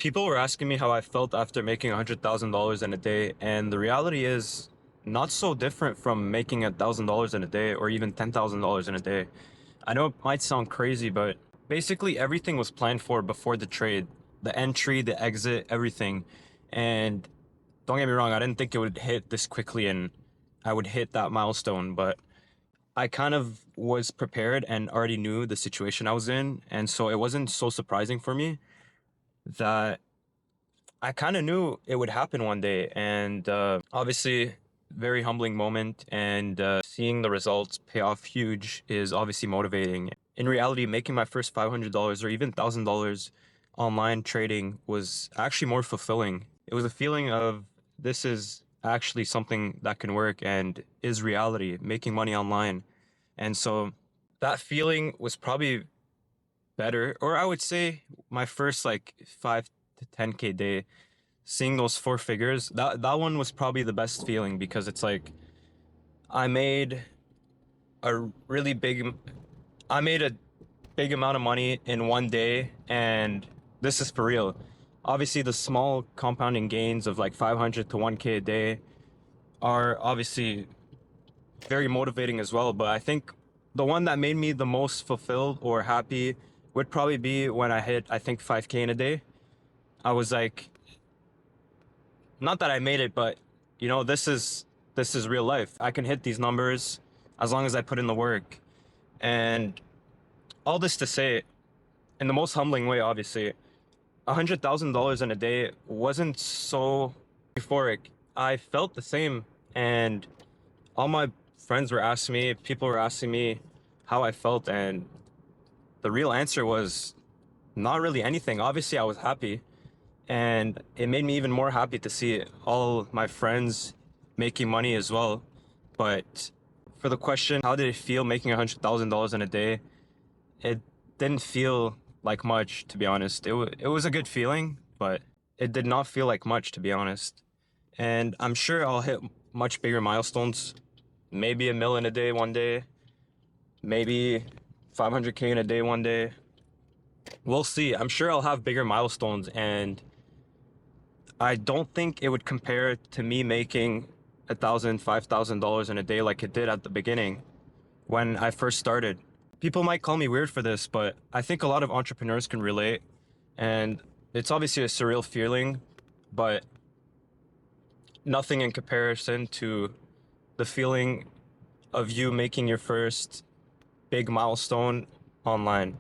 People were asking me how I felt after making $100,000 in a day, and the reality is not so different from making $1,000 in a day or even $10,000 in a day. I know it might sound crazy, but basically everything was planned for before the trade. The entry, the exit, everything. And don't get me wrong, I didn't think it would hit this quickly and I would hit that milestone, but I kind of was prepared and already knew the situation I was in, and so it wasn't so surprising for me that I kind of knew it would happen one day, and obviously, very humbling moment. And seeing the results pay off huge is obviously motivating. In reality, making my first $500 or even $1,000 online trading was actually more fulfilling. It was a feeling of this is actually something that can work and is reality, making money online. And so that feeling was probably better, or I would say my first like 5 to 10K day, seeing those four figures, that one was probably the best feeling because it's like I made a really big I made a big amount of money in one day, and this is for real. Obviously the small compounding gains of like 500 to 1K a day are obviously very motivating as well, but I think the one that made me the most fulfilled or happy would probably be when I hit, I think, 5K in a day. I was like, not that I made it, but this is real life. I can hit these numbers as long as I put in the work. And all this to say, in the most humbling way, obviously, $100,000 in a day wasn't so euphoric. I felt the same, and all my friends were asking me, people were asking me how I felt, and the real answer was not really anything. Obviously, I was happy, and it made me even more happy to see all my friends making money as well. But for the question, how did it feel making $100,000 in a day? It didn't feel like much, to be honest. It was a good feeling, but it did not feel like much, to be honest. And I'm sure I'll hit much bigger milestones, maybe a million a day one day, maybe 500K in a day one day. We'll see. I'm sure I'll have bigger milestones, and I don't think it would compare to me making $5,000 in a day like it did at the beginning when I first started. People might call me weird for this, but I think a lot of entrepreneurs can relate, and it's obviously a surreal feeling, but nothing in comparison to the feeling of you making your first big milestone online.